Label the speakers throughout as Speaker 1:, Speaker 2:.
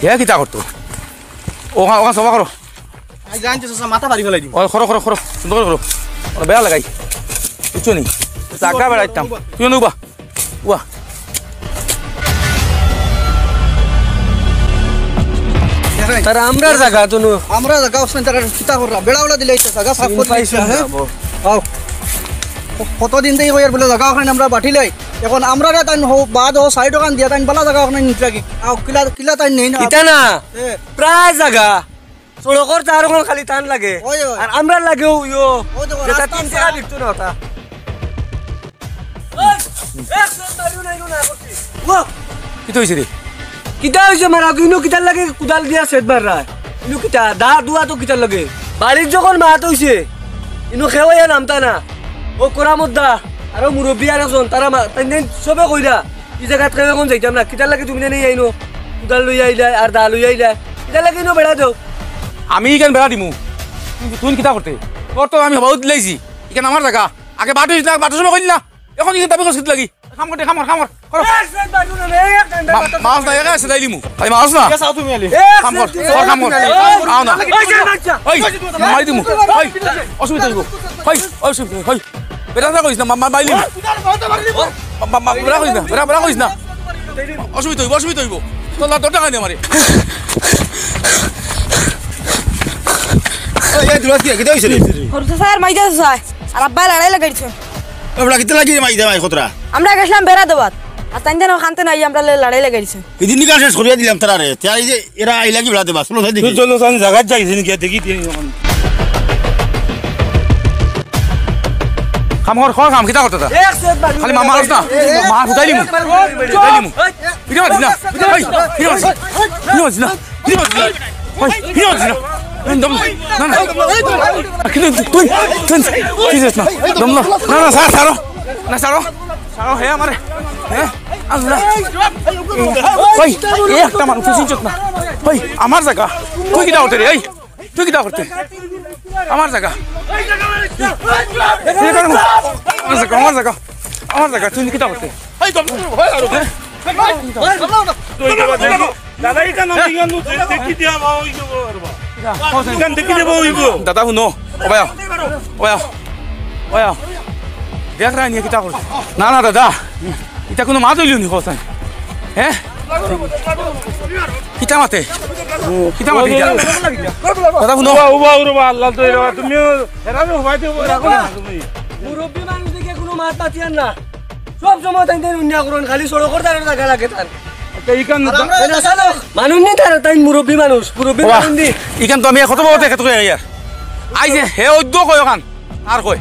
Speaker 1: হে কিতা করতো ওখানে ওখানে সভা করো
Speaker 2: জানতে মাথা বাড়ি ফেলাই দিম
Speaker 1: ও করো করো করো সুন্দর করে করো বেড়া লাগাই বুঝছো নি জাগা বেড়াইতাম তুই নুবা উয়া
Speaker 3: তারা আমরার জায়গা তো
Speaker 2: আমরা জায়গা ওখানে তারা কিতা কররা বেড়া বেড়া দিলে জায়গা সাফ করে দিছে হ্যাঁ আও কতদিন থেকে হইয়ার বলে জায়গা ওখানে আমরা বাটিলাই এখন আমরা তাই বাদ ও সাইড ওখান দিয়া তাই বালা জায়গা ওখানে নিতে লাগি আও কিলা কিলা তাই নেই না
Speaker 3: এটা না প্রায় জায়গা সড়কর তার ওখানে খালি টান লাগে আর আমরা লাগেও ইয়ো যেটা 3 টাকা বিকতো না ওটা
Speaker 1: কিতা হইছে রে
Speaker 3: কিতা হইছে মারা ইনো কিতার লাগে কুদাল দিয়া সেট মাররা ইনো কিতা দা দুয়া তো কিতার লাগে বাড়ির যখন মাত হইছে ইনো খেওয়া নামতা না ও কোরামদ্দা আর মুরব্বী আর একজন তারা তাই সবে কইরা এই জায়গাত কেউ এখন যাইতাম না কিতার লাগে তুমি নেই আইনো কুদাল লই আইলা আর দা লই আইলা কিতার লাগে ইনো বেড়া দাও
Speaker 1: আমি কেন বেড়া দিমু তুই কিতা করতে তোর তো আমি বহুত লাইছি এখানে আমার জায়গা আগে বাটু না বাটু সময় কইলি না এখন এখানে দাবি করছিস লাগি কাম করতে কাম কর করো মাছ না একা আছে দাইলিমু ভাই মাছ না
Speaker 2: চাও তুমি আলি
Speaker 1: কাম কর কাম কর আও না ওই মারি দিমু ওই অসুবিধা হইব ওই অসুবিধা ওই বেটা না কইছ না মামা বাইলি বেটা কইছ না বেটা কইছ না অসুবিধা হইব তোর টাকা নে মারে
Speaker 2: এই দুলা কি কিতা হইছে রে
Speaker 4: হরতো স্যার মাইদা স্যার আর আব্বা লড়াই লাগাইছে
Speaker 2: এবলা কিতা লাগি মাইদা মাই খতরা
Speaker 4: আমরা গেছিলাম বেড়া দেবাত আর তাই দেন খানতে নাই আমরা লড়াই লাগাইছে
Speaker 2: এদিন নি কাছে সরিয়া দিলাম তারা রে তাই যে এরা আই লাগি বেড়া দেবা চলো দেখি
Speaker 5: চলো আমি জায়গা যাইছি নি দেখি
Speaker 1: কাম কর কাম কিতা করতে খালি মামা আস না মা ফুটাইলিমু ভিডিও দিনা ওই ভিডিও দিনা ওই ভিডিও দিনা দম না না কিন্তু তুই কিসেস না দম না না সারো হে আমারে হে আল্লাহ ওই একটা মানুষ চিনছত না ওই আমার জায়গা তুই কিটা করতে রে এই তুই কিটা করতে আমার জায়গা আমার জায়গা তুই কিটা করতে এই দম হয় আর
Speaker 5: দাদা এটা না দেখি দিয়া দেখি দেবো
Speaker 1: দাদা শুনো ওয়া দেখ রা নিয়ে কিতা করছে না না দাদা এটা কোনো মাছ হইল নি কোথায় হ্যাঁ কিতা মাতে দাদা শুনো
Speaker 5: আল্লাহ তো তুমি
Speaker 3: মুরব্বী মানুষ দেখে কোনো মাত পাতিয়ান না সব সময় তাই উন্নয়া করুন খালি সড়কর তার জায়গা লাগে তার মানুষ নেই তার তাই মুরব্বী মানুষ
Speaker 1: ইখান তো আমি কত বলতে কত ইয়ার আই যে হে অদ্য কয় ওখান আর কয়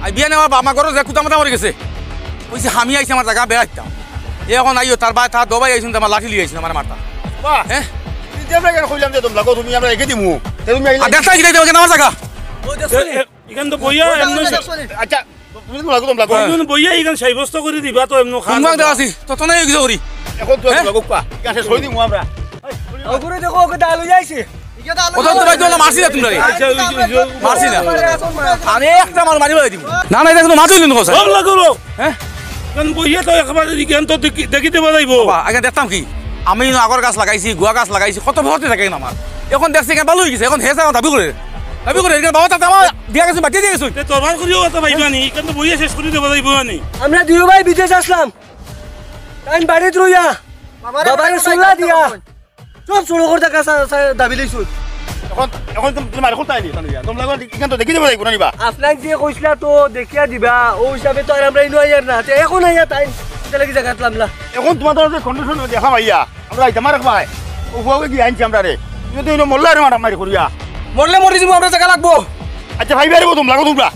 Speaker 1: আই বিয়া নেওয়া আমার ঘর যে কুতামাতা মরে গেছে কইছে আমি আইছি আমার জায়গা বেড়াইতাম এখন আইও তার বাই তার দবাই আইছুন আমার লাঠি লিয়ে আইছুন আমার মারতা হ্যাঁ
Speaker 2: কইলাম যে তোমরা তুমি আমরা একে দিমু তুমি
Speaker 1: দেখা কি দেবে আমার জায়গা
Speaker 5: এখান তো বইয়া এমন
Speaker 2: আচ্ছা তুমি লাগো তোমরা
Speaker 5: বইয়া এখান সাব্যস্ত করে দিবা তো এমন খান
Speaker 1: আছি তো নাই কিছু করি
Speaker 2: এখন তো লাগো পা কাছে সই দিমু আমরা
Speaker 3: ওগুলো দেখো ওকে ডাল যাইছে
Speaker 1: ওটা তো ভাই তোলা মারছি না তোমরা মারছি না আরে একটা মার মারিব দিব না না এটা কোনো মাছ হইল না কোসা
Speaker 5: সব লাগলো হ্যাঁ কোন বইয়া তো একবার জ্ঞান তো দেখি দেব যাইব
Speaker 1: আগে দেখতাম কি আমি আগর গাছ লাগাইছি গুয়া গাছ লাগাইছি কত ভরতে থাকে না আমার এখন দেখছি কেন ভালো হয়ে গেছে এখন হেসা দাবি করে বাবা তা আমার দিয়া গেছে বাকি দিয়ে গেছো
Speaker 5: তোর করিও তো ভাইবানি কিন্তু বইয়া শেষ করে দেব যাইব নি
Speaker 3: আমরা দুই ভাই বিদেশ আসলাম টাইম বাড়িতে রইয়া বাবারে সোলা দিয়া সব সড়কর টাকা দাবি লইছো
Speaker 2: এখন তুমি মার কোথায় নি তোমরা এখান তো দেখি দেব যাইব না নিবা
Speaker 3: আপনাকে দিয়ে কইছলা তো দেখিয়া দিবা ও হিসাবে তো আর আমরা ইনো আইয়ার না এখন আইয়া টাইম এটা লাগি জায়গা লামলা
Speaker 2: এখন তোমাদের যে কন্ডিশন দেখা ভাইয়া আমরা আইতা মার ভাই ও ফুয়াকে কি আনছি আমরা রে যদি ইনো মোল্লারে মারা মারি করিয়া
Speaker 1: মরলে মরি যাবো আমরা জায়গা লাগবো
Speaker 2: আচ্ছা ভাই বেরবো তোমরা লাগো তোমরা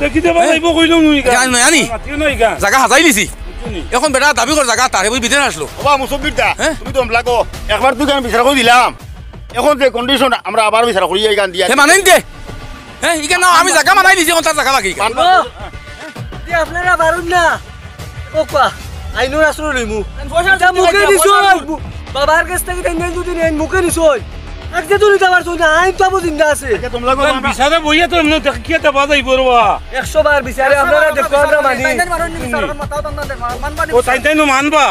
Speaker 5: দেখি দেব যাইব কইলো নি
Speaker 1: জানি জানি জায়গা হাজাই দিছি এখন বেটা দাবি কর জায়গা তারে বই বিদেশ আসলো
Speaker 2: বাবা মুসব্বির দা তুমি তো লাগো একবার তুই গান বিচার করে দিলাম এখন যে কন্ডিশন আমরা আবার বিচার করি এই গান দিয়া
Speaker 1: হে মানেন দে হ্যাঁ ইকে না আমি জায়গা মানাই দিছি কোন জায়গা লাগি
Speaker 3: দি আপনারা পারুন না কোকা আইনো আসলো লইমু মুখে দিছো বাবার কাছ থেকে দেন যদি নেন মুখে দিছো আজকে তো নিতে পারছো না আইন তো আবু জিন্দা আছে
Speaker 5: বিচারে বইয়া তো এমনি কি একটা বাজাই বড়বা
Speaker 3: 100 বার বিচারে আপনারা দেখো আমরা মানি
Speaker 5: ও তাই নো মানবা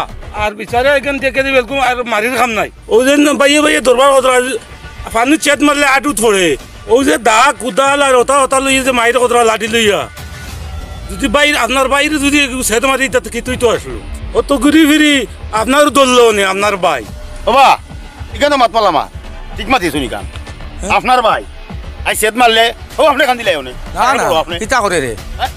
Speaker 5: আর বিচারে এখান থেকে বেলকুম আর মারির খাম নাই ও যে বাইয়ে বাইয়ে দরবার কথা পানি চেত মারলে আটুত পড়ে ও যে দা কুদাল আর ওটা ওটা লইয়া যে মায়ের কথা লাঠি লইয়া যদি বাইরে আপনার বাইরে যদি সেত মারি তাতে কি তুই তো আসলো ও তো ঘুরি ফিরি আপনার দললো নে আপনার ভাই
Speaker 6: বাবা এখানে মাত পালামা ঠিক মাতি শুনি কান আপনার ভাই আই সেদ মারলে ও আপনি কান দিলাই ওনে
Speaker 1: না না কিতা করে রে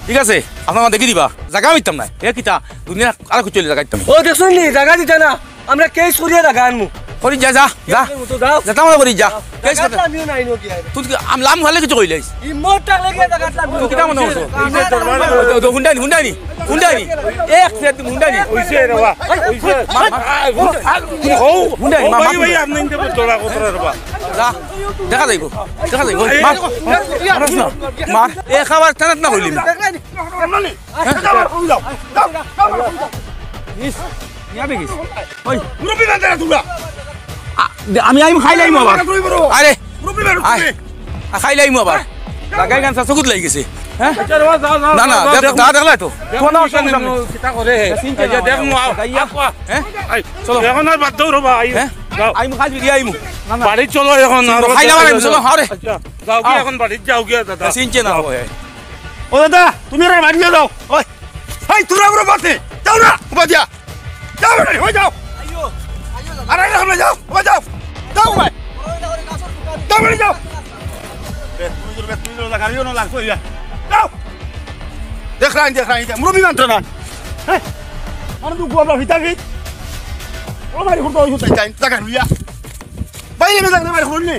Speaker 1: ঠিক আছে আপনার দেখি দিবা জায়গা মিতাম না এ কিতা দুনিয়া আর কিছু চলে জায়গা দিতাম
Speaker 3: ও দেখছুন নি জায়গা দিতে না আমরা কেস করিয়া জায়গা আনমু
Speaker 1: করি যা যা যা
Speaker 3: তো যাও
Speaker 1: যেতাম করি যা কেস
Speaker 3: জায়গা আমিও নাই নো কি
Speaker 1: তুই আম লাম খালে কিছু কইলাইস
Speaker 3: ইমোট টাকলে গিয়া জায়গা
Speaker 1: তুই কিতা মনে করছ হুন্ডানি হুন্ডানি হুন্ডানি এক সেট হুন্ডানি
Speaker 5: ওইছে রে বাবা ওইছে ও
Speaker 1: হুন্ডানি
Speaker 5: ও ভাই ভাই আপনি ইনতে তোরা কথা রে বাবা
Speaker 1: যা দেখা যাইব মার মারস না মার এ খাবার টানাত না হইলি
Speaker 5: মুরব্বি না দেরা তুলা
Speaker 1: আমি আইম খাই লাইম আবার আরে
Speaker 5: মুরব্বি না
Speaker 1: খাই লাইম আবার লাগাই গান চকুত লাগি গেছে হ্যাঁ
Speaker 5: যাও
Speaker 1: না না দা দেখলা তো কোন
Speaker 5: কিতা করে এই যে দেখ মু
Speaker 1: হ্যাঁ
Speaker 5: আই চলো এখন আর বাদ দাও রে ভাই
Speaker 1: হ্যাঁ
Speaker 5: যাও
Speaker 1: আইম খাই দিয়ে আইম
Speaker 5: বাড়ি চলো এখন
Speaker 1: খাই না আইম চলো হারে
Speaker 5: যাও কি এখন বাড়ি যাও গিয়া দাদা
Speaker 1: চিনছে না হয়
Speaker 6: ও দাদা তুমি রে বাড়ি যাও ওই এই তোরা বড় বাতে যাও না বাদিয়া যাও রে হই যাও আরে আমরা যাও ও যাও যাও ভাই যাও রে যাও তুই না গাড়িও না লাগতো ইয়া যাও দেখ রাই মুরব্বি মানতো না হ্যাঁ আর তুই গোবরা ভিতরে ও ভাই হুটো হইতো তাই জায়গা লইয়া বাইরে না জায়গা বাইরে হইনি